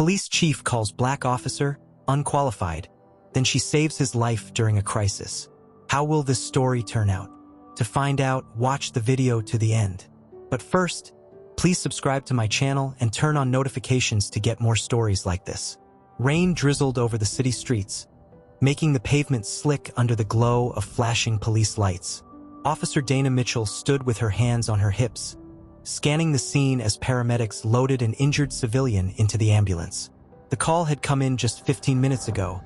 Police chief calls black officer unqualified. Then she saves his life during a crisis. How will this story turn out? To find out, watch the video to the end. But first, please subscribe to my channel and turn on notifications to get more stories like this. Rain drizzled over the city streets, making the pavement slick under the glow of flashing police lights. Officer Dana Mitchell stood with her hands on her hips, scanning the scene as paramedics loaded an injured civilian into the ambulance. The call had come in just 15 minutes ago.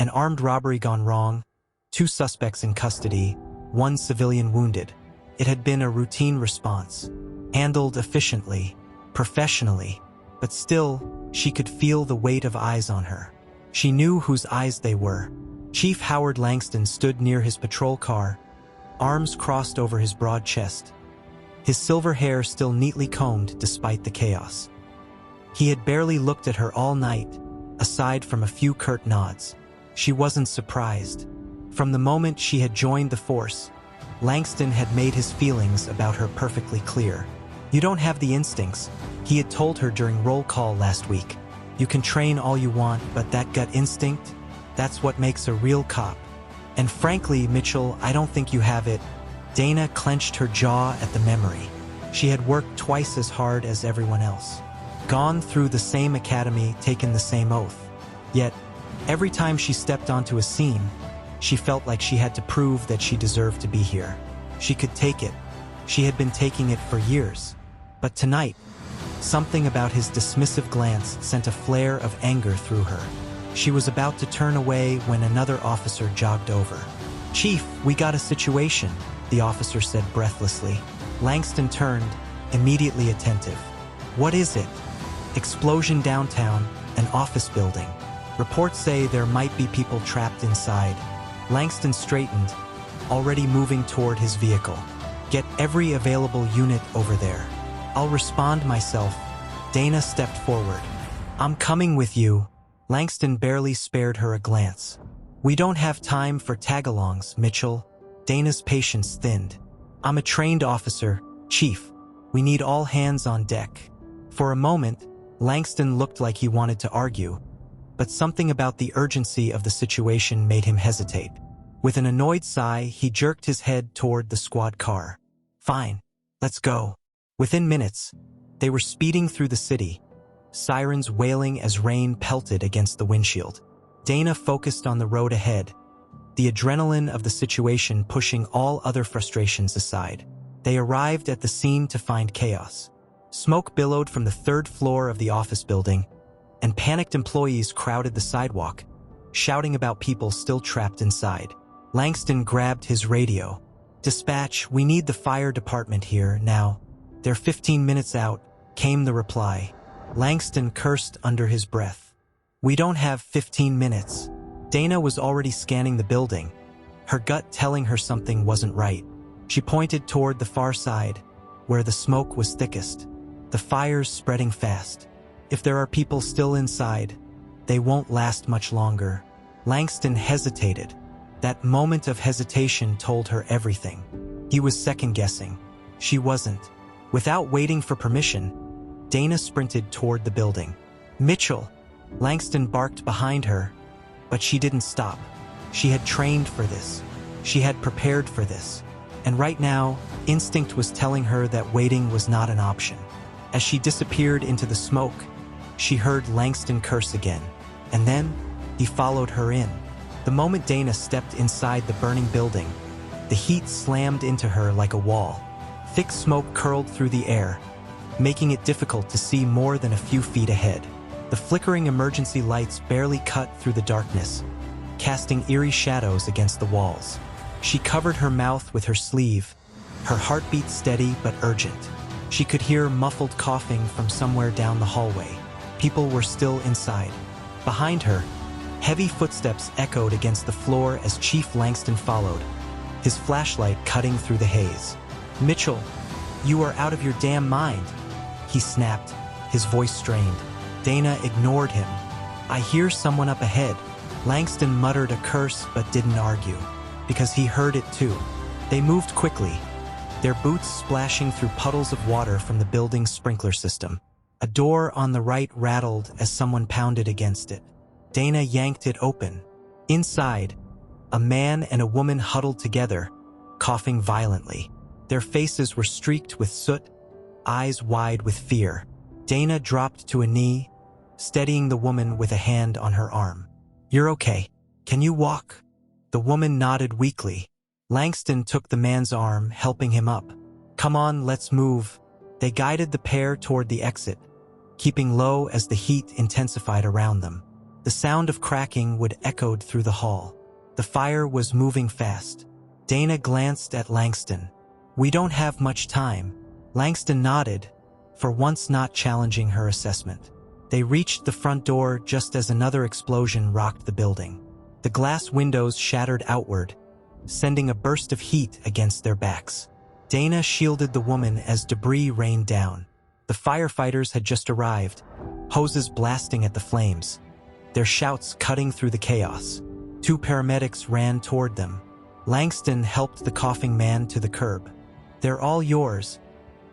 An armed robbery gone wrong, 2 suspects in custody, 1 civilian wounded. It had been a routine response, handled efficiently, professionally, but still, she could feel the weight of eyes on her. She knew whose eyes they were. Chief Howard Langston stood near his patrol car, arms crossed over his broad chest, his silver hair still neatly combed despite the chaos. He had barely looked at her all night, aside from a few curt nods. She wasn't surprised. From the moment she had joined the force, Langston had made his feelings about her perfectly clear. "You don't have the instincts," he had told her during roll call last week. "You can train all you want, but that gut instinct, that's what makes a real cop. And frankly, Mitchell, I don't think you have it." Dana clenched her jaw at the memory. She had worked twice as hard as everyone else, gone through the same academy, taken the same oath. Yet, every time she stepped onto a scene, she felt like she had to prove that she deserved to be here. She could take it. She had been taking it for years. But tonight, something about his dismissive glance sent a flare of anger through her. She was about to turn away when another officer jogged over. "Chief, we got a situation," the officer said breathlessly. Langston turned, immediately attentive. "What is it?" "Explosion downtown, an office building. Reports say there might be people trapped inside." Langston straightened, already moving toward his vehicle. "Get every available unit over there." "I'll respond myself." Dana stepped forward. "I'm coming with you." Langston barely spared her a glance. "We don't have time for tag-alongs, Mitchell." Dana's patience thinned. "I'm a trained officer, Chief. We need all hands on deck." For a moment, Langston looked like he wanted to argue, but something about the urgency of the situation made him hesitate. With an annoyed sigh, he jerked his head toward the squad car. "Fine, let's go." Within minutes, they were speeding through the city, sirens wailing as rain pelted against the windshield. Dana focused on the road ahead, the adrenaline of the situation pushing all other frustrations aside. They arrived at the scene to find chaos. Smoke billowed from the 3rd floor of the office building, and panicked employees crowded the sidewalk, shouting about people still trapped inside. Langston grabbed his radio. "Dispatch, we need the fire department here now. They're 15 minutes out," came the reply. Langston cursed under his breath. "We don't have 15 minutes. Dana was already scanning the building, her gut telling her something wasn't right. She pointed toward the far side, where the smoke was thickest. "The fire's spreading fast. If there are people still inside, they won't last much longer." Langston hesitated. That moment of hesitation told her everything. He was second-guessing. She wasn't. Without waiting for permission, Dana sprinted toward the building. "Mitchell!" Langston barked behind her, but she didn't stop. She had trained for this. She had prepared for this. And right now, instinct was telling her that waiting was not an option. As she disappeared into the smoke, she heard Langston curse again. And then, he followed her in. The moment Dana stepped inside the burning building, the heat slammed into her like a wall. Thick smoke curled through the air, making it difficult to see more than a few feet ahead. The flickering emergency lights barely cut through the darkness, casting eerie shadows against the walls. She covered her mouth with her sleeve, her heartbeat steady but urgent. She could hear muffled coughing from somewhere down the hallway. People were still inside. Behind her, heavy footsteps echoed against the floor as Chief Langston followed, his flashlight cutting through the haze. "Mitchell, you are out of your damn mind," he snapped, his voice strained. Dana ignored him. "I hear someone up ahead." Langston muttered a curse but didn't argue, because he heard it too. They moved quickly, their boots splashing through puddles of water from the building's sprinkler system. A door on the right rattled as someone pounded against it. Dana yanked it open. Inside, a man and a woman huddled together, coughing violently. Their faces were streaked with soot, eyes wide with fear. Dana dropped to a knee, steadying the woman with a hand on her arm. "You're okay. Can you walk?" The woman nodded weakly. Langston took the man's arm, helping him up. "Come on, let's move." They guided the pair toward the exit, keeping low as the heat intensified around them. The sound of cracking would echoed through the hall. The fire was moving fast. Dana glanced at Langston. "We don't have much time." Langston nodded, for once not challenging her assessment. They reached the front door just as another explosion rocked the building. The glass windows shattered outward, sending a burst of heat against their backs. Dana shielded the woman as debris rained down. The firefighters had just arrived, hoses blasting at the flames, their shouts cutting through the chaos. 2 paramedics ran toward them. Langston helped the coughing man to the curb. "They're all yours,"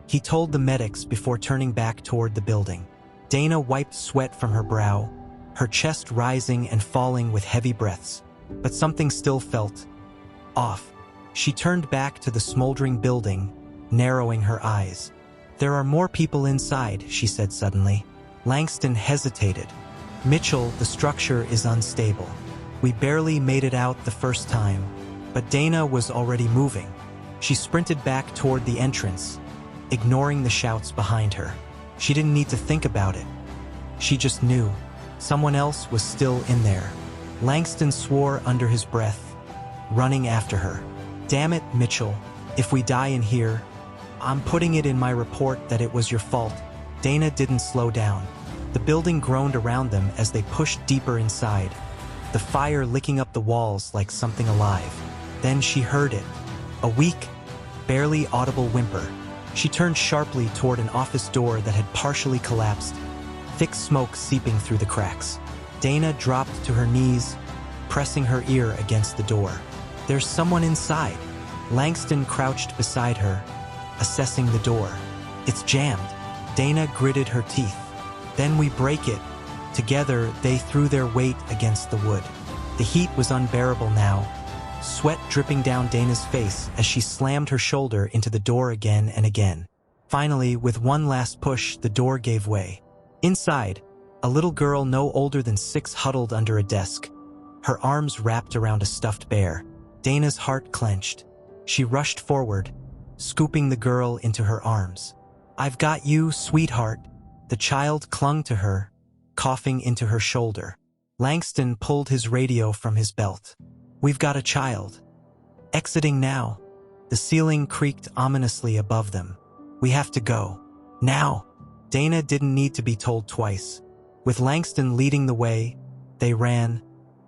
he told the medics before turning back toward the building. Dana wiped sweat from her brow, her chest rising and falling with heavy breaths. But something still felt off. She turned back to the smoldering building, narrowing her eyes. "There are more people inside," she said suddenly. Langston hesitated. "Mitchell, the structure is unstable. We barely made it out the first time." But Dana was already moving. She sprinted back toward the entrance, ignoring the shouts behind her. She didn't need to think about it. She just knew. Someone else was still in there. Langston swore under his breath, running after her. "Damn it, Mitchell. If we die in here, I'm putting it in my report that it was your fault." Dana didn't slow down. The building groaned around them as they pushed deeper inside, the fire licking up the walls like something alive. Then she heard it. A weak, barely audible whimper. She turned sharply toward an office door that had partially collapsed, thick smoke seeping through the cracks. Dana dropped to her knees, pressing her ear against the door. "There's someone inside." Langston crouched beside her, assessing the door. "It's jammed." Dana gritted her teeth. "Then we break it." Together, they threw their weight against the wood. The heat was unbearable now, sweat dripping down Dana's face as she slammed her shoulder into the door again and again. Finally, with one last push, the door gave way. Inside, a little girl no older than 6 huddled under a desk, her arms wrapped around a stuffed bear. Dana's heart clenched. She rushed forward, scooping the girl into her arms. "I've got you, sweetheart." The child clung to her, coughing into her shoulder. Langston pulled his radio from his belt. "We've got a child. Exiting now." The ceiling creaked ominously above them. "We have to go. Now." Dana didn't need to be told twice. With Langston leading the way, they ran,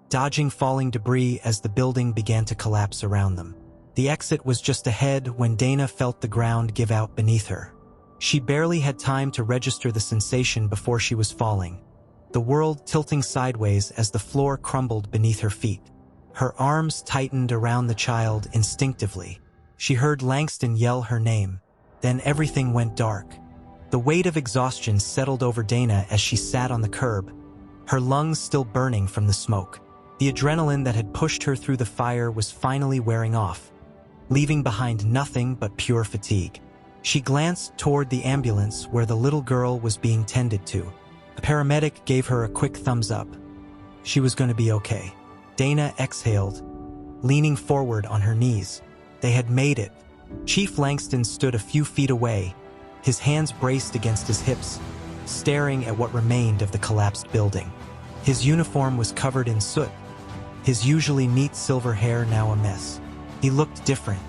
dodging falling debris as the building began to collapse around them. The exit was just ahead when Dana felt the ground give out beneath her. She barely had time to register the sensation before she was falling, the world tilting sideways as the floor crumbled beneath her feet. Her arms tightened around the child instinctively. She heard Langston yell her name. Then everything went dark. The weight of exhaustion settled over Dana as she sat on the curb, her lungs still burning from the smoke. The adrenaline that had pushed her through the fire was finally wearing off, leaving behind nothing but pure fatigue. She glanced toward the ambulance where the little girl was being tended to. A paramedic gave her a quick thumbs up. She was going to be okay. Dana exhaled, leaning forward on her knees. They had made it. Chief Langston stood a few feet away, his hands braced against his hips, staring at what remained of the collapsed building. His uniform was covered in soot, his usually neat silver hair now a mess. He looked different.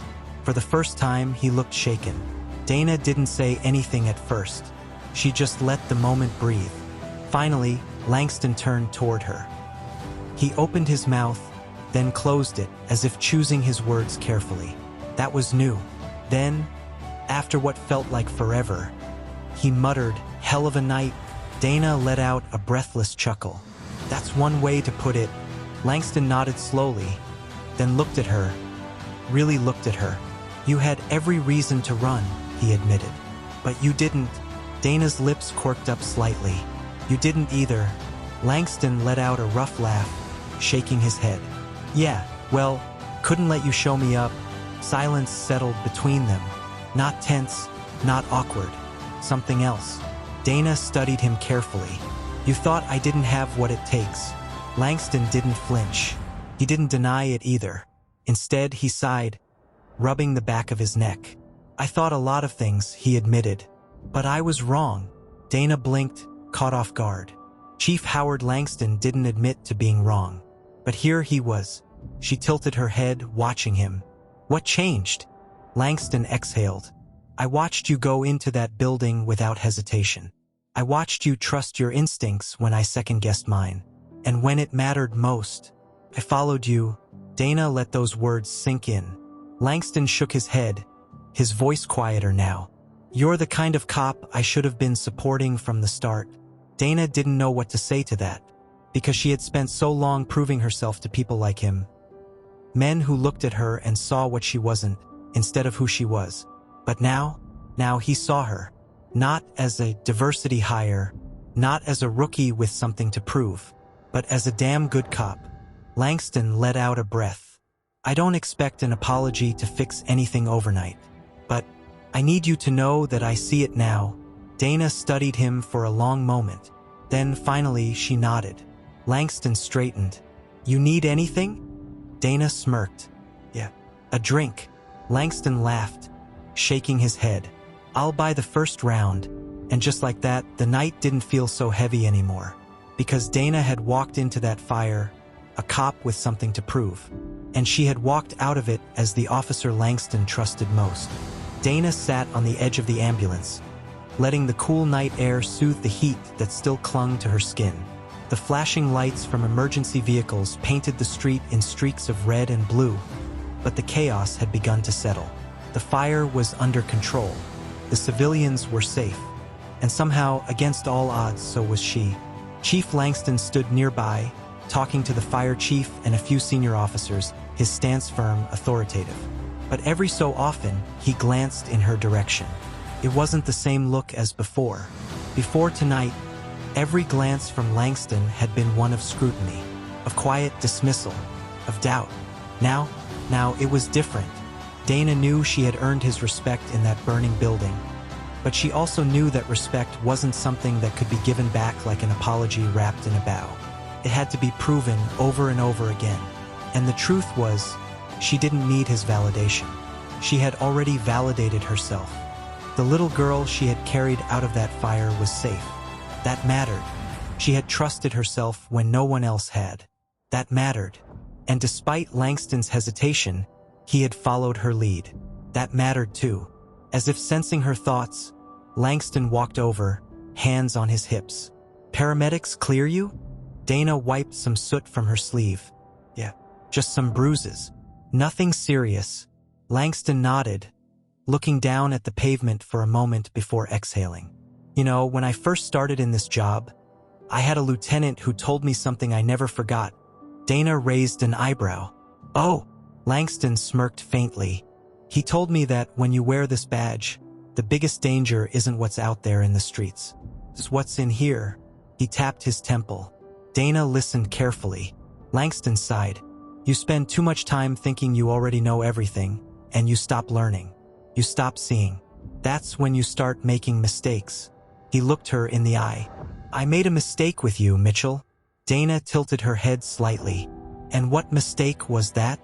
For the first time, he looked shaken. Dana didn't say anything at first. She just let the moment breathe. Finally, Langston turned toward her. He opened his mouth, then closed it, as if choosing his words carefully. That was new. Then, after what felt like forever, he muttered, "Hell of a night." Dana let out a breathless chuckle. "That's one way to put it." Langston nodded slowly, then looked at her, really looked at her. "You had every reason to run," he admitted. "But you didn't." Dana's lips quirked up slightly. You didn't either. Langston let out a rough laugh, shaking his head. Yeah, well, couldn't let you show me up. Silence settled between them. Not tense, not awkward. Something else. Dana studied him carefully. You thought I didn't have what it takes. Langston didn't flinch. He didn't deny it either. Instead, he sighed, rubbing the back of his neck. I thought a lot of things, he admitted. But I was wrong. Dana blinked, caught off guard. Chief Howard Langston didn't admit to being wrong. But here he was. She tilted her head, watching him. What changed? Langston exhaled. I watched you go into that building without hesitation. I watched you trust your instincts when I second-guessed mine. And when it mattered most, I followed you. Dana let those words sink in. Langston shook his head, his voice quieter now. You're the kind of cop I should have been supporting from the start. Dana didn't know what to say to that, because she had spent so long proving herself to people like him. Men who looked at her and saw what she wasn't, instead of who she was. But now he saw her. Not as a diversity hire, not as a rookie with something to prove, but as a damn good cop. Langston let out a breath. I don't expect an apology to fix anything overnight, but I need you to know that I see it now. Dana studied him for a long moment. Then finally she nodded. Langston straightened. You need anything? Dana smirked. Yeah, a drink. Langston laughed, shaking his head. I'll buy the first round. And just like that, the night didn't feel so heavy anymore. Because Dana had walked into that fire, a cop with something to prove. And she had walked out of it as the officer Langston trusted most. Dana sat on the edge of the ambulance, letting the cool night air soothe the heat that still clung to her skin. The flashing lights from emergency vehicles painted the street in streaks of red and blue, but the chaos had begun to settle. The fire was under control. The civilians were safe. And somehow, against all odds, so was she. Chief Langston stood nearby, talking to the fire chief and a few senior officers, his stance firm, authoritative. But every so often, he glanced in her direction. It wasn't the same look as before. Before tonight, every glance from Langston had been one of scrutiny, of quiet dismissal, of doubt. Now it was different. Dana knew she had earned his respect in that burning building. But she also knew that respect wasn't something that could be given back like an apology wrapped in a bow. It had to be proven over and over again. And the truth was, she didn't need his validation. She had already validated herself. The little girl she had carried out of that fire was safe. That mattered. She had trusted herself when no one else had. That mattered. And despite Langston's hesitation, he had followed her lead. That mattered too. As if sensing her thoughts, Langston walked over, hands on his hips. Paramedics clear you? Dana wiped some soot from her sleeve. Yeah, just some bruises. Nothing serious. Langston nodded, looking down at the pavement for a moment before exhaling. You know, when I first started in this job, I had a lieutenant who told me something I never forgot. Dana raised an eyebrow. Oh, Langston smirked faintly. He told me that when you wear this badge, the biggest danger isn't what's out there in the streets. It's what's in here. He tapped his temple. Dana listened carefully. Langston sighed. You spend too much time thinking you already know everything, and you stop learning. You stop seeing. That's when you start making mistakes. He looked her in the eye. I made a mistake with you, Mitchell. Dana tilted her head slightly. And what mistake was that?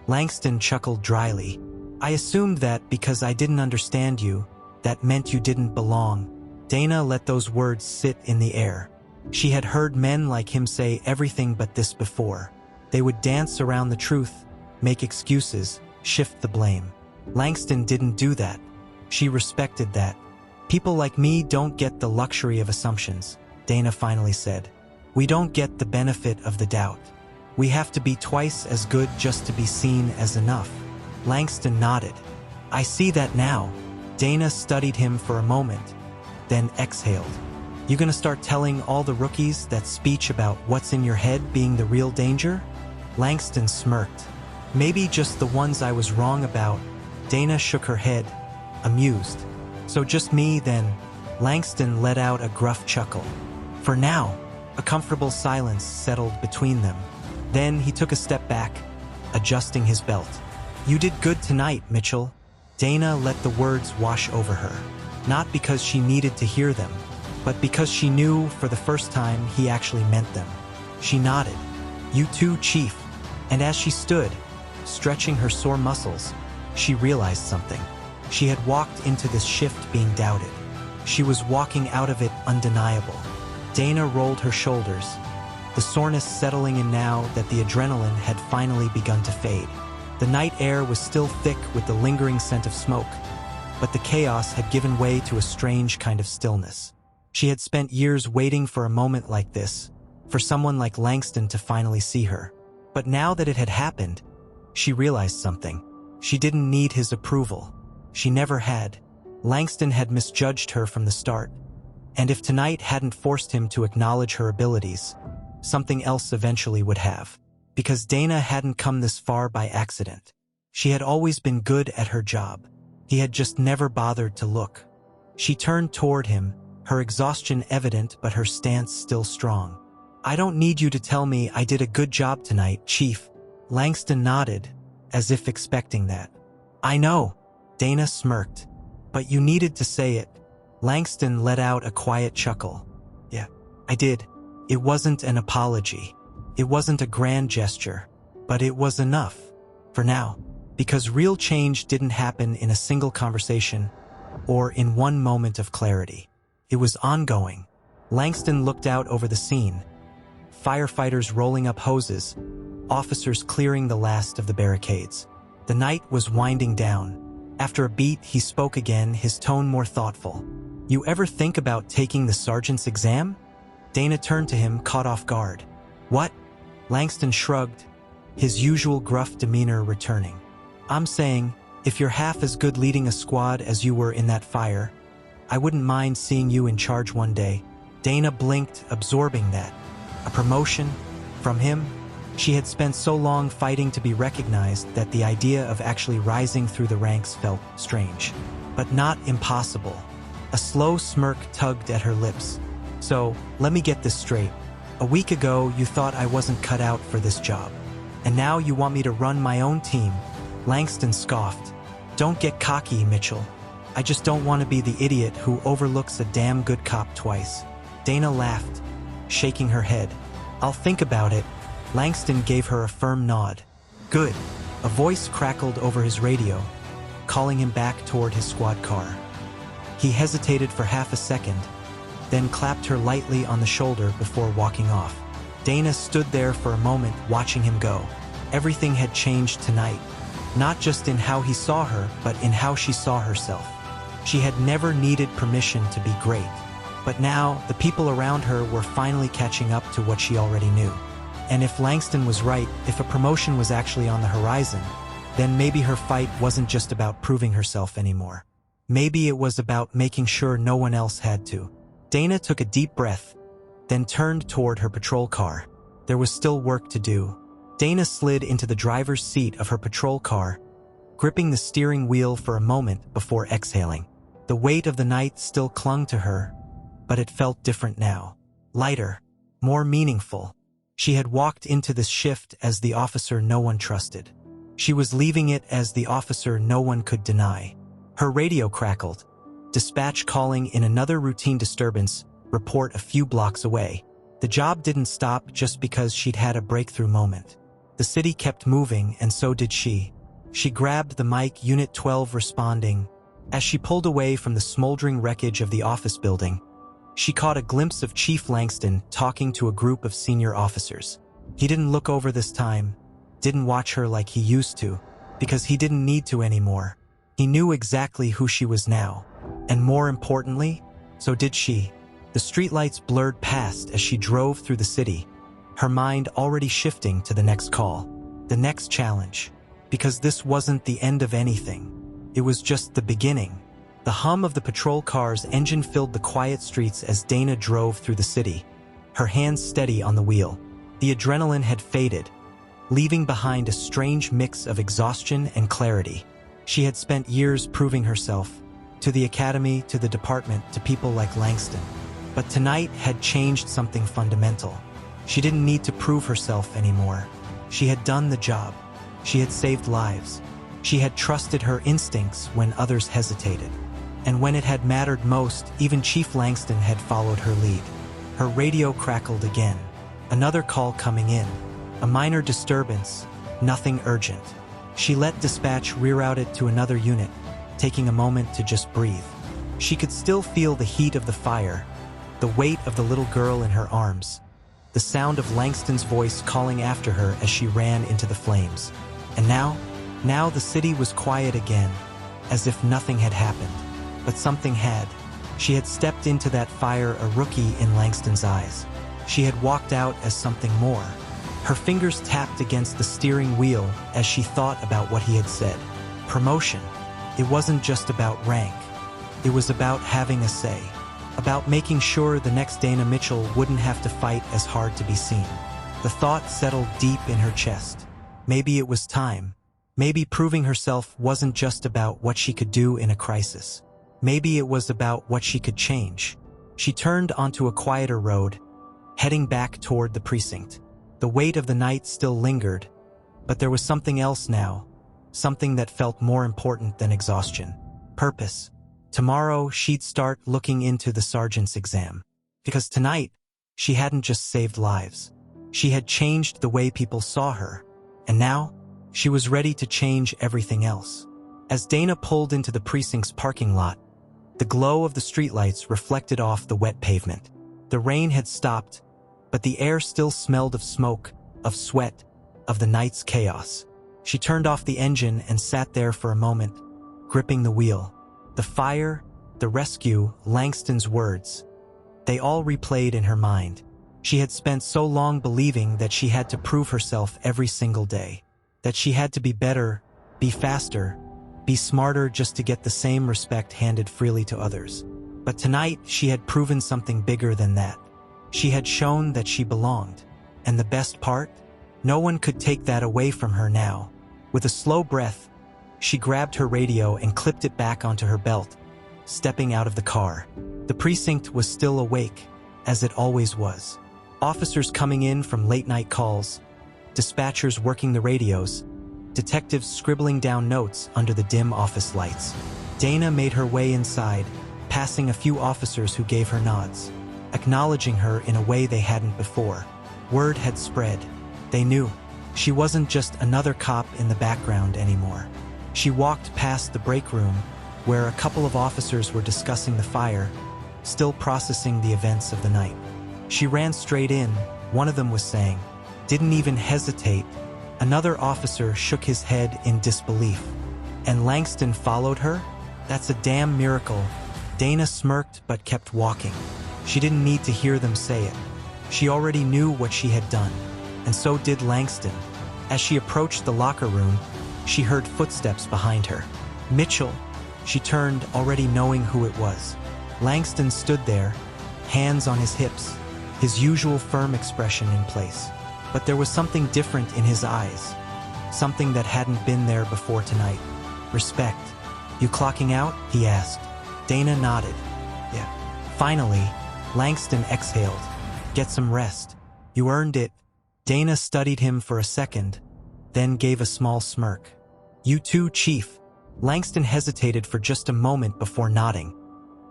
Langston chuckled dryly. I assumed that because I didn't understand you, that meant you didn't belong. Dana let those words sit in the air. She had heard men like him say everything but this before. They would dance around the truth, make excuses, shift the blame. Langston didn't do that. She respected that. People like me don't get the luxury of assumptions, Dana finally said. We don't get the benefit of the doubt. We have to be twice as good just to be seen as enough. Langston nodded. I see that now. Dana studied him for a moment, then exhaled. You gonna start telling all the rookies that speech about what's in your head being the real danger? Langston smirked. Maybe just the ones I was wrong about. Dana shook her head, amused. So just me then. Langston let out a gruff chuckle. For now, a comfortable silence settled between them. Then he took a step back, adjusting his belt. You did good tonight, Mitchell. Dana let the words wash over her, not because she needed to hear them, but because she knew for the first time he actually meant them. She nodded. You too, Chief. And as she stood, stretching her sore muscles, she realized something. She had walked into this shift being doubted. She was walking out of it undeniable. Dana rolled her shoulders, the soreness settling in now that the adrenaline had finally begun to fade. The night air was still thick with the lingering scent of smoke, but the chaos had given way to a strange kind of stillness. She had spent years waiting for a moment like this, for someone like Langston to finally see her. But now that it had happened, she realized something. She didn't need his approval. She never had. Langston had misjudged her from the start. And if tonight hadn't forced him to acknowledge her abilities, something else eventually would have. Because Dana hadn't come this far by accident. She had always been good at her job. He had just never bothered to look. She turned toward him, her exhaustion evident but her stance still strong. I don't need you to tell me I did a good job tonight, Chief. Langston nodded, as if expecting that. I know, Dana smirked. But you needed to say it. Langston let out a quiet chuckle. Yeah, I did. It wasn't an apology. It wasn't a grand gesture. But it was enough. For now. Because real change didn't happen in a single conversation or in one moment of clarity. It was ongoing. Langston looked out over the scene. Firefighters rolling up hoses, officers clearing the last of the barricades. The night was winding down. After a beat, he spoke again, his tone more thoughtful. You ever think about taking the sergeant's exam? Dana turned to him, caught off guard. What? Langston shrugged, his usual gruff demeanor returning. I'm saying, if you're half as good leading a squad as you were in that fire, I wouldn't mind seeing you in charge one day. Dana blinked, absorbing that. A promotion? From him? She had spent so long fighting to be recognized that the idea of actually rising through the ranks felt strange. But not impossible. A slow smirk tugged at her lips. So, let me get this straight. A week ago, you thought I wasn't cut out for this job. And now you want me to run my own team? Langston scoffed. Don't get cocky, Mitchell. I just don't want to be the idiot who overlooks a damn good cop twice. Dana laughed, shaking her head. I'll think about it. Langston gave her a firm nod. Good. A voice crackled over his radio, calling him back toward his squad car. He hesitated for half a second, then clapped her lightly on the shoulder before walking off. Dana stood there for a moment watching him go. Everything had changed tonight, not just in how he saw her, but in how she saw herself. She had never needed permission to be great, but now the people around her were finally catching up to what she already knew. And if Langston was right, if a promotion was actually on the horizon, then maybe her fight wasn't just about proving herself anymore. Maybe it was about making sure no one else had to. Dana took a deep breath, then turned toward her patrol car. There was still work to do. Dana slid into the driver's seat of her patrol car, gripping the steering wheel for a moment before exhaling. The weight of the night still clung to her, but it felt different now. Lighter, more meaningful. She had walked into this shift as the officer no one trusted. She was leaving it as the officer no one could deny. Her radio crackled. Dispatch calling in another routine disturbance, report a few blocks away. The job didn't stop just because she'd had a breakthrough moment. The city kept moving, and so did she. She grabbed the mic, Unit 12 responding. As she pulled away from the smoldering wreckage of the office building, she caught a glimpse of Chief Langston talking to a group of senior officers. He didn't look over this time, didn't watch her like he used to, because he didn't need to anymore. He knew exactly who she was now. And more importantly, so did she. The streetlights blurred past as she drove through the city, her mind already shifting to the next call, the next challenge. Because this wasn't the end of anything. It was just the beginning. The hum of the patrol car's engine filled the quiet streets as Dana drove through the city, her hands steady on the wheel. The adrenaline had faded, leaving behind a strange mix of exhaustion and clarity. She had spent years proving herself, to the academy, to the department, to people like Langston. But tonight had changed something fundamental. She didn't need to prove herself anymore. She had done the job. She had saved lives. She had trusted her instincts when others hesitated. And when it had mattered most, even Chief Langston had followed her lead. Her radio crackled again. Another call coming in. A minor disturbance, nothing urgent. She let dispatch reroute it to another unit, taking a moment to just breathe. She could still feel the heat of the fire, the weight of the little girl in her arms, the sound of Langston's voice calling after her as she ran into the flames. And now the city was quiet again, as if nothing had happened. But something had. She had stepped into that fire a rookie in Langston's eyes. She had walked out as something more. Her fingers tapped against the steering wheel as she thought about what he had said. Promotion. It wasn't just about rank. It was about having a say. About making sure the next Dana Mitchell wouldn't have to fight as hard to be seen. The thought settled deep in her chest. Maybe it was time. Maybe proving herself wasn't just about what she could do in a crisis. Maybe it was about what she could change. She turned onto a quieter road, heading back toward the precinct. The weight of the night still lingered, but there was something else now, something that felt more important than exhaustion. Purpose. Tomorrow she'd start looking into the sergeant's exam. Because tonight, she hadn't just saved lives. She had changed the way people saw her. And now, she was ready to change everything else. As Dana pulled into the precinct's parking lot, the glow of the streetlights reflected off the wet pavement. The rain had stopped, but the air still smelled of smoke, of sweat, of the night's chaos. She turned off the engine and sat there for a moment, gripping the wheel. The fire, the rescue, Langston's words. They all replayed in her mind. She had spent so long believing that she had to prove herself every single day. That she had to be better, be faster, be smarter just to get the same respect handed freely to others. But tonight, she had proven something bigger than that. She had shown that she belonged. And the best part? No one could take that away from her now. With a slow breath, she grabbed her radio and clipped it back onto her belt, stepping out of the car. The precinct was still awake, as it always was. Officers coming in from late-night calls, dispatchers working the radios, detectives scribbling down notes under the dim office lights. Dana made her way inside, passing a few officers who gave her nods, acknowledging her in a way they hadn't before. Word had spread. They knew. She wasn't just another cop in the background anymore. She walked past the break room, where a couple of officers were discussing the fire, still processing the events of the night. She ran straight in, one of them was saying, "Didn't even hesitate." Another officer shook his head in disbelief. "And Langston followed her? That's a damn miracle." Dana smirked but kept walking. She didn't need to hear them say it. She already knew what she had done, and so did Langston. As she approached the locker room, she heard footsteps behind her. Mitchell. She turned, already knowing who it was. Langston stood there, hands on his hips, his usual firm expression in place. But there was something different in his eyes, something that hadn't been there before tonight. Respect. "You clocking out?" he asked. Dana nodded. "Yeah." Finally, Langston exhaled. "Get some rest. You earned it." Dana studied him for a second, then gave a small smirk. "You too, Chief." Langston hesitated for just a moment before nodding,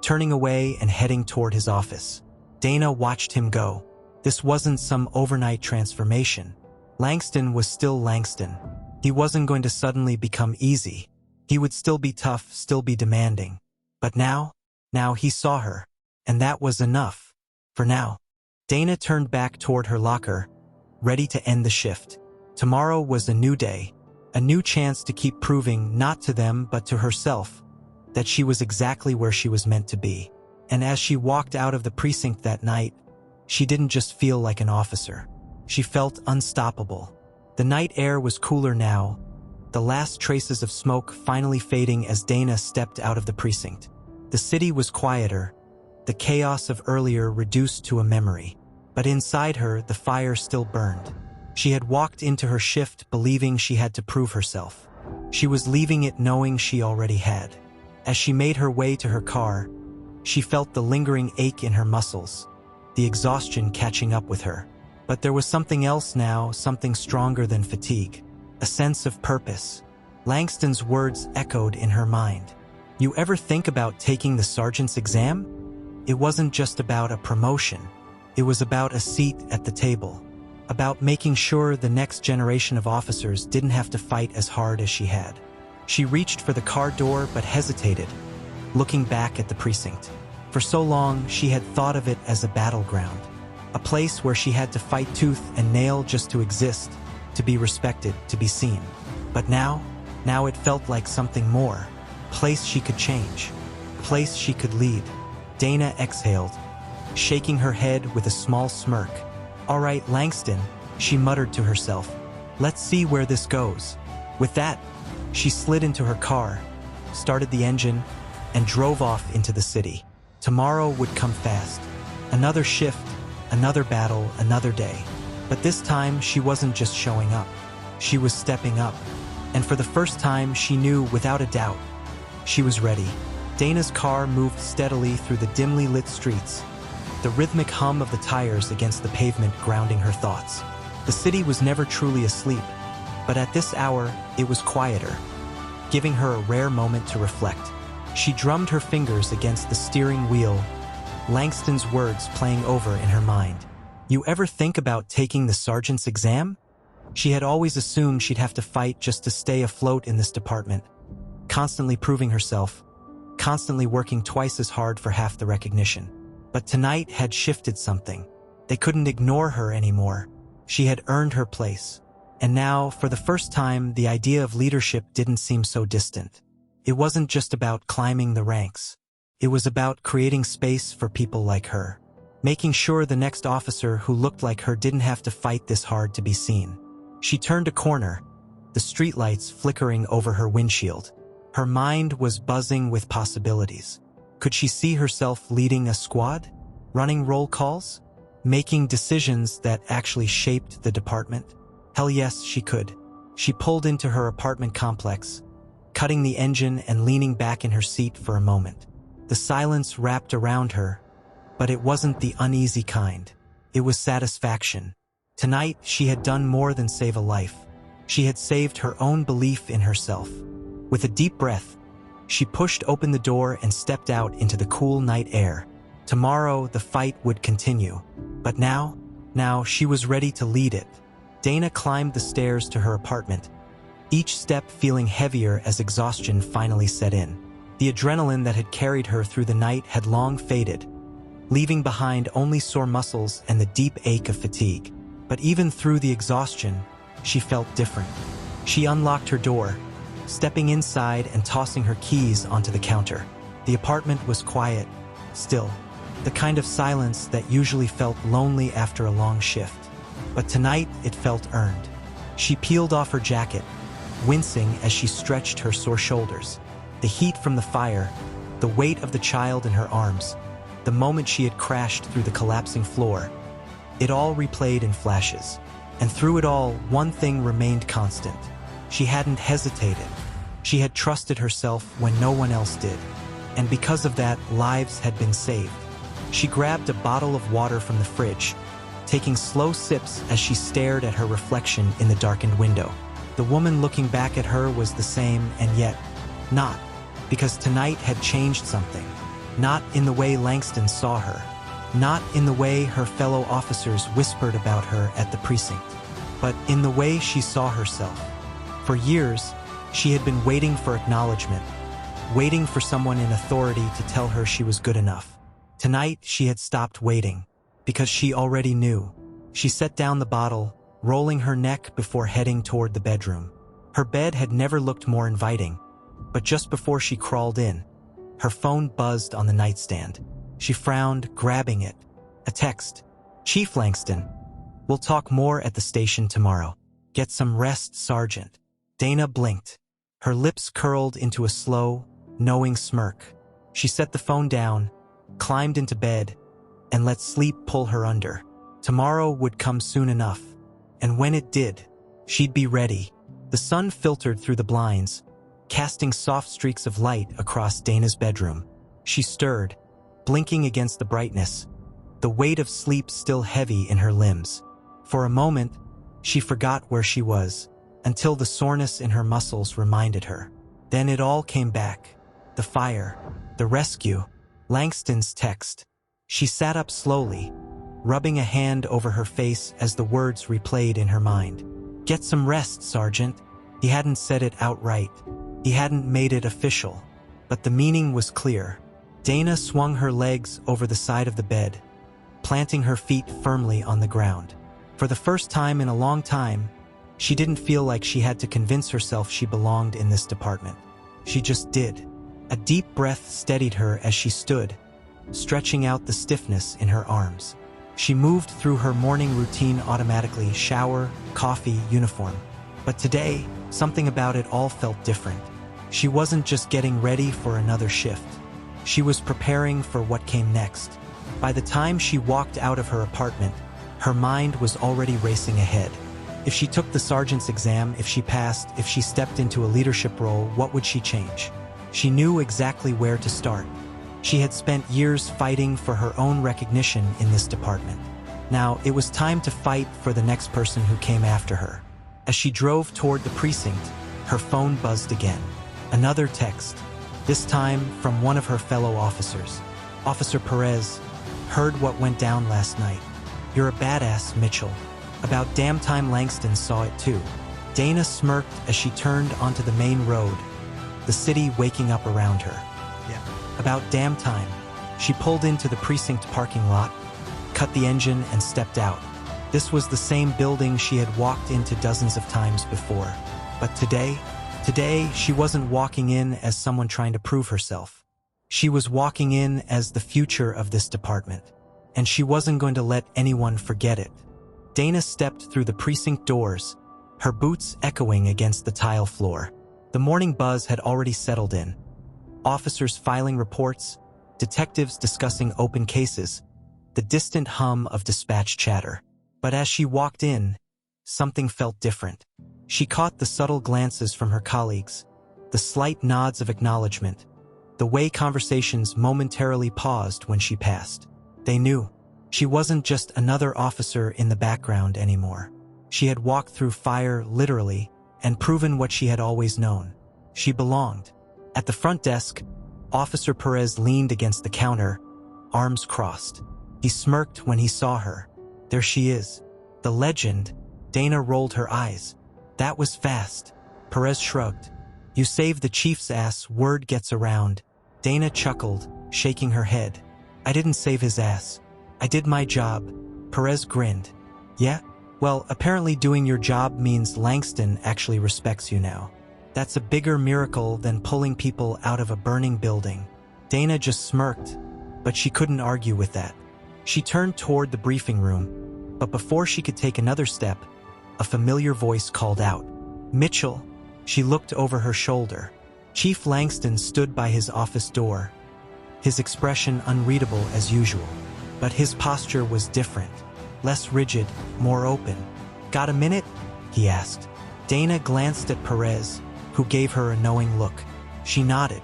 turning away and heading toward his office. Dana watched him go. This wasn't some overnight transformation. Langston was still Langston. He wasn't going to suddenly become easy. He would still be tough, still be demanding. But now he saw her. And that was enough. For now. Dana turned back toward her locker, ready to end the shift. Tomorrow was a new day. A new chance to keep proving, not to them but to herself, that she was exactly where she was meant to be. And as she walked out of the precinct that night, she didn't just feel like an officer. She felt unstoppable. The night air was cooler now, the last traces of smoke finally fading as Dana stepped out of the precinct. The city was quieter, the chaos of earlier reduced to a memory. But inside her, the fire still burned. She had walked into her shift believing she had to prove herself. She was leaving it knowing she already had. As she made her way to her car, she felt the lingering ache in her muscles, the exhaustion catching up with her. But there was something else now, something stronger than fatigue, a sense of purpose. Langston's words echoed in her mind. You ever think about taking the sergeant's exam? It wasn't just about a promotion. It was about a seat at the table, about making sure the next generation of officers didn't have to fight as hard as she had. She reached for the car door but hesitated, looking back at the precinct. For so long, she had thought of it as a battleground, a place where she had to fight tooth and nail just to exist, to be respected, to be seen. But now it felt like something more, a place she could change, a place she could lead. Dana exhaled, shaking her head with a small smirk. All right, Langston, she muttered to herself. Let's see where this goes. With that, she slid into her car, started the engine, and drove off into the city. Tomorrow would come fast. Another shift, another battle, another day. But this time, she wasn't just showing up. She was stepping up. And for the first time, she knew without a doubt, she was ready. Dana's car moved steadily through the dimly lit streets, the rhythmic hum of the tires against the pavement grounding her thoughts. The city was never truly asleep, but at this hour, it was quieter, giving her a rare moment to reflect. She drummed her fingers against the steering wheel, Langston's words playing over in her mind. You ever think about taking the sergeant's exam? She had always assumed she'd have to fight just to stay afloat in this department, constantly proving herself, constantly working twice as hard for half the recognition. But tonight had shifted something. They couldn't ignore her anymore. She had earned her place. And now, for the first time, the idea of leadership didn't seem so distant. It wasn't just about climbing the ranks. It was about creating space for people like her, making sure the next officer who looked like her didn't have to fight this hard to be seen. She turned a corner, the streetlights flickering over her windshield. Her mind was buzzing with possibilities. Could she see herself leading a squad, running roll calls, making decisions that actually shaped the department? Hell yes, she could. She pulled into her apartment complex, cutting the engine and leaning back in her seat for a moment. The silence wrapped around her, but it wasn't the uneasy kind. It was satisfaction. Tonight, she had done more than save a life. She had saved her own belief in herself. With a deep breath, she pushed open the door and stepped out into the cool night air. Tomorrow, the fight would continue. But now she was ready to lead it. Dana climbed the stairs to her apartment, each step feeling heavier as exhaustion finally set in. The adrenaline that had carried her through the night had long faded, leaving behind only sore muscles and the deep ache of fatigue. But even through the exhaustion, she felt different. She unlocked her door, stepping inside and tossing her keys onto the counter. The apartment was quiet, still, the kind of silence that usually felt lonely after a long shift. But tonight, it felt earned. She peeled off her jacket, wincing as she stretched her sore shoulders. The heat from the fire, the weight of the child in her arms, the moment she had crashed through the collapsing floor. It all replayed in flashes. And through it all, one thing remained constant. She hadn't hesitated. She had trusted herself when no one else did. And because of that, lives had been saved. She grabbed a bottle of water from the fridge, taking slow sips as she stared at her reflection in the darkened window. The woman looking back at her was the same, and yet not, because tonight had changed something. Not in the way Langston saw her. Not in the way her fellow officers whispered about her at the precinct. But in the way she saw herself. For years, she had been waiting for acknowledgement, waiting for someone in authority to tell her she was good enough. Tonight, she had stopped waiting, because she already knew. She set down the bottle, rolling her neck before heading toward the bedroom. Her bed had never looked more inviting, but just before she crawled in, her phone buzzed on the nightstand. She frowned, grabbing it. A text. Chief Langston. We'll talk more at the station tomorrow. Get some rest, Sergeant. Dana blinked. Her lips curled into a slow, knowing smirk. She set the phone down, climbed into bed, and let sleep pull her under. Tomorrow would come soon enough. And when it did, she'd be ready. The sun filtered through the blinds, casting soft streaks of light across Dana's bedroom. She stirred, blinking against the brightness, the weight of sleep still heavy in her limbs. For a moment, she forgot where she was, until the soreness in her muscles reminded her. Then it all came back. The fire, the rescue, Langston's text. She sat up slowly, rubbing a hand over her face as the words replayed in her mind. "Get some rest, Sergeant." He hadn't said it outright. He hadn't made it official. But the meaning was clear. Dana swung her legs over the side of the bed, planting her feet firmly on the ground. For the first time in a long time, she didn't feel like she had to convince herself she belonged in this department. She just did. A deep breath steadied her as she stood, stretching out the stiffness in her arms. She moved through her morning routine automatically: shower, coffee, uniform. But today, something about it all felt different. She wasn't just getting ready for another shift. She was preparing for what came next. By the time she walked out of her apartment, her mind was already racing ahead. If she took the sergeant's exam, if she passed, if she stepped into a leadership role, what would she change? She knew exactly where to start. She had spent years fighting for her own recognition in this department. Now, it was time to fight for the next person who came after her. As she drove toward the precinct, her phone buzzed again. Another text, this time from one of her fellow officers. "Officer Perez, heard what went down last night. You're a badass, Mitchell. About damn time Langston saw it too." Dana smirked as she turned onto the main road, the city waking up around her. "Yeah, about damn time." She pulled into the precinct parking lot, cut the engine, and stepped out. This was the same building she had walked into dozens of times before. But today, she wasn't walking in as someone trying to prove herself. She was walking in as the future of this department, and she wasn't going to let anyone forget it. Dana stepped through the precinct doors, her boots echoing against the tile floor. The morning buzz had already settled in. Officers filing reports, detectives discussing open cases, the distant hum of dispatch chatter. But as she walked in, something felt different. She caught the subtle glances from her colleagues, the slight nods of acknowledgement, the way conversations momentarily paused when she passed. They knew. She wasn't just another officer in the background anymore. She had walked through fire, literally, and proven what she had always known. She belonged. At the front desk, Officer Perez leaned against the counter, arms crossed. He smirked when he saw her. There she is. The legend. Dana rolled her eyes. "That was fast." Perez shrugged. "You saved the chief's ass, word gets around." Dana chuckled, shaking her head. "I didn't save his ass. I did my job." Perez grinned. "Yeah? Well, apparently doing your job means Langston actually respects you now. That's a bigger miracle than pulling people out of a burning building." Dana just smirked, but she couldn't argue with that. She turned toward the briefing room, but before she could take another step, a familiar voice called out, "Mitchell." She looked over her shoulder. Chief Langston stood by his office door, his expression unreadable as usual. But his posture was different, less rigid, more open. "Got a minute?" he asked. Dana glanced at Perez, who gave her a knowing look. She nodded.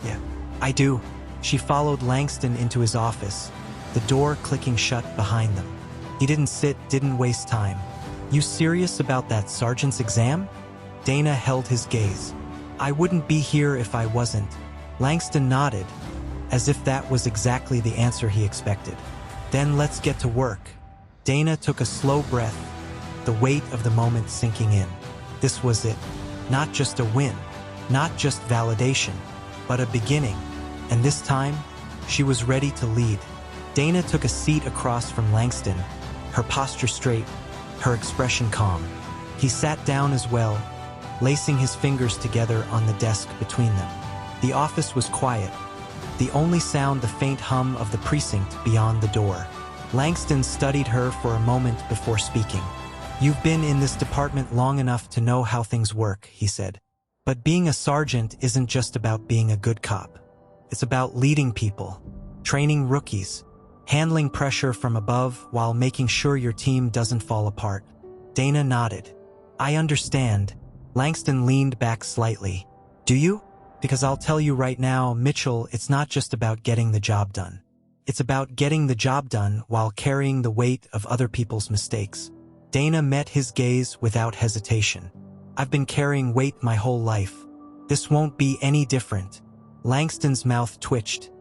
"Yeah, I do." She followed Langston into his office, the door clicking shut behind them. He didn't sit, didn't waste time. "You serious about that sergeant's exam?" Dana held his gaze. "I wouldn't be here if I wasn't." Langston nodded, as if that was exactly the answer he expected. "Then let's get to work." Dana took a slow breath, the weight of the moment sinking in. This was it. Not just a win, not just validation, but a beginning. And this time, she was ready to lead. Dana took a seat across from Langston, her posture straight, her expression calm. He sat down as well, lacing his fingers together on the desk between them. The office was quiet, the only sound the faint hum of the precinct beyond the door. Langston studied her for a moment before speaking. "You've been in this department long enough to know how things work," he said. "But being a sergeant isn't just about being a good cop. It's about leading people, training rookies, handling pressure from above while making sure your team doesn't fall apart." Dana nodded. "I understand." Langston leaned back slightly. Do you? Because I'll tell you right now, Mitchell, it's not just about getting the job done. It's about getting the job done while carrying the weight of other people's mistakes. Dana met his gaze without hesitation. I've been carrying weight my whole life. This won't be any different. Langston's mouth twitched,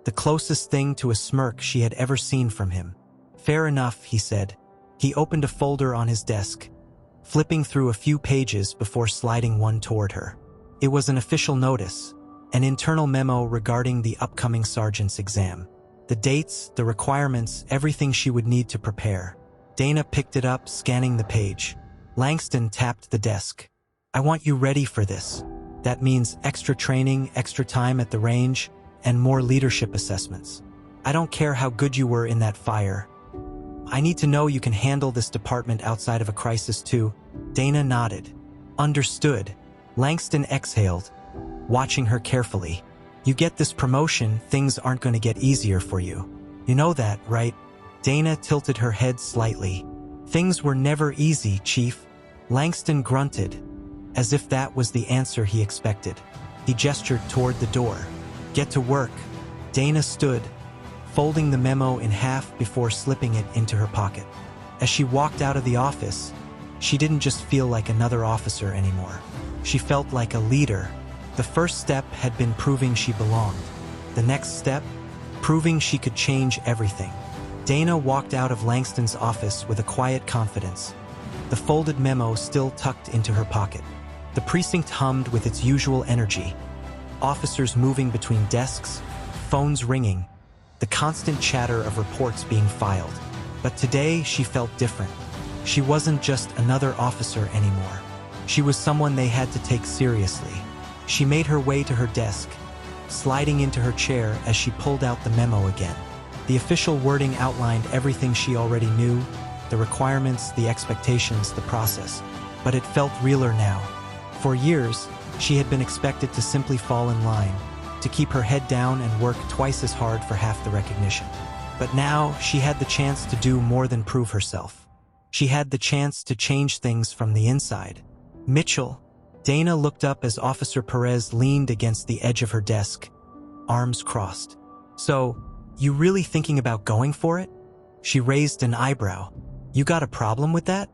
the closest thing to a smirk she had ever seen from him. Fair enough, he said. He opened a folder on his desk, flipping through a few pages before sliding one toward her. It was an official notice, an internal memo regarding the upcoming sergeant's exam. The dates, the requirements, everything she would need to prepare. Dana picked it up, scanning the page. Langston tapped the desk. I want you ready for this. That means extra training, extra time at the range, and more leadership assessments. I don't care how good you were in that fire. I need to know you can handle this department outside of a crisis too. Dana nodded. Understood. Langston exhaled, watching her carefully. You get this promotion, things aren't going to get easier for you. You know that, right? Dana tilted her head slightly. Things were never easy, Chief. Langston grunted, as if that was the answer he expected. He gestured toward the door. Get to work. Dana stood, folding the memo in half before slipping it into her pocket. As she walked out of the office, she didn't just feel like another officer anymore. She felt like a leader. The first step had been proving she belonged. The next step, proving she could change everything. Dana walked out of Langston's office with a quiet confidence, the folded memo still tucked into her pocket. The precinct hummed with its usual energy. Officers moving between desks, phones ringing, the constant chatter of reports being filed. But today she felt different. She wasn't just another officer anymore. She was someone they had to take seriously. She made her way to her desk, sliding into her chair as she pulled out the memo again. The official wording outlined everything she already knew, the requirements, the expectations, the process. But it felt realer now. For years, she had been expected to simply fall in line, to keep her head down and work twice as hard for half the recognition. But now, she had the chance to do more than prove herself. She had the chance to change things from the inside. Mitchell. Dana looked up as Officer Perez leaned against the edge of her desk, arms crossed. So, you really thinking about going for it? She raised an eyebrow. You got a problem with that?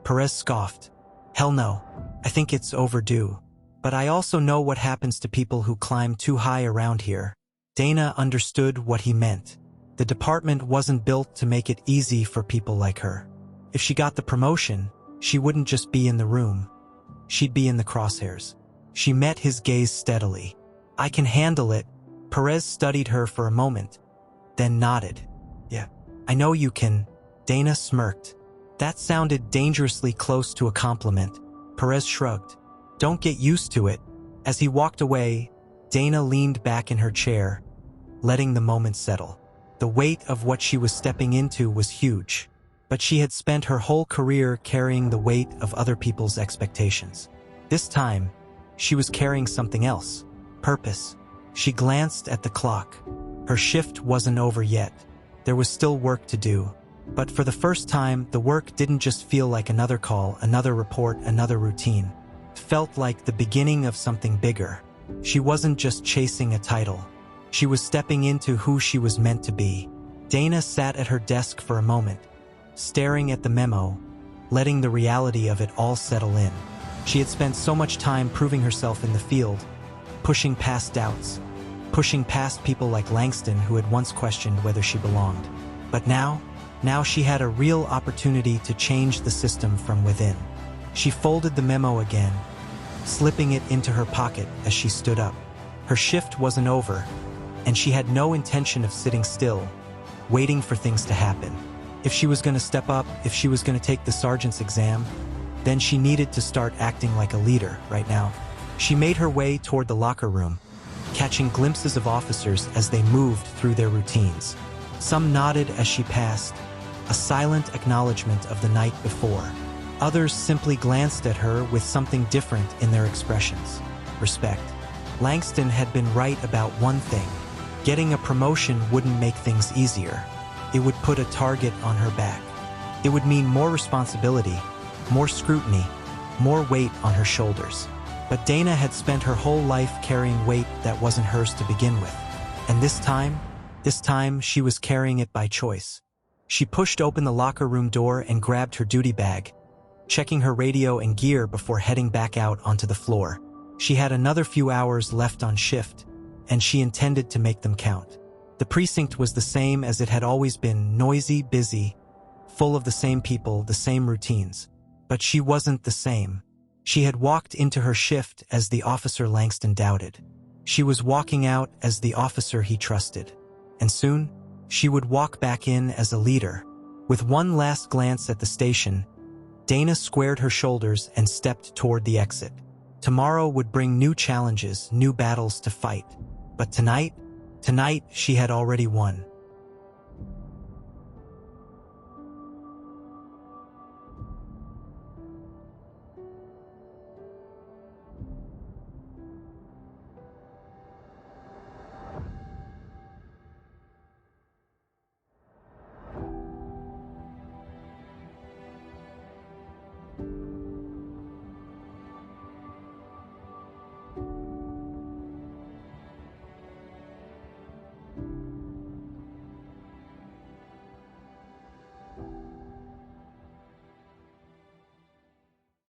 Perez scoffed. Hell no. I think it's overdue. But I also know what happens to people who climb too high around here. Dana understood what he meant. The department wasn't built to make it easy for people like her. If she got the promotion, she wouldn't just be in the room. She'd be in the crosshairs. She met his gaze steadily. I can handle it. Perez studied her for a moment, then nodded. Yeah, I know you can. Dana smirked. That sounded dangerously close to a compliment. Perez shrugged. Don't get used to it. As he walked away, Dana leaned back in her chair, letting the moment settle. The weight of what she was stepping into was huge, but she had spent her whole career carrying the weight of other people's expectations. This time, she was carrying something else. Purpose. She glanced at the clock. Her shift wasn't over yet. There was still work to do. But for the first time, the work didn't just feel like another call, another report, another routine. It felt like the beginning of something bigger. She wasn't just chasing a title. She was stepping into who she was meant to be. Dana sat at her desk for a moment, staring at the memo, letting the reality of it all settle in. She had spent so much time proving herself in the field, pushing past doubts, pushing past people like Langston who had once questioned whether she belonged. But now she had a real opportunity to change the system from within. She folded the memo again, slipping it into her pocket as she stood up. Her shift wasn't over, and she had no intention of sitting still, waiting for things to happen. If she was going to step up, if she was going to take the sergeant's exam, then she needed to start acting like a leader right now. She made her way toward the locker room, catching glimpses of officers as they moved through their routines. Some nodded as she passed, a silent acknowledgement of the night before. Others simply glanced at her with something different in their expressions. Respect. Langston had been right about one thing. Getting a promotion wouldn't make things easier. It would put a target on her back. It would mean more responsibility, more scrutiny, more weight on her shoulders. But Dana had spent her whole life carrying weight that wasn't hers to begin with. And this time she was carrying it by choice. She pushed open the locker room door and grabbed her duty bag, checking her radio and gear before heading back out onto the floor. She had another few hours left on shift, and she intended to make them count. The precinct was the same as it had always been, noisy, busy, full of the same people, the same routines. But she wasn't the same. She had walked into her shift as the officer Langston doubted. She was walking out as the officer he trusted. And soon, she would walk back in as a leader. With one last glance at the station, Dana squared her shoulders and stepped toward the exit. Tomorrow would bring new challenges, new battles to fight. But tonight she had already won.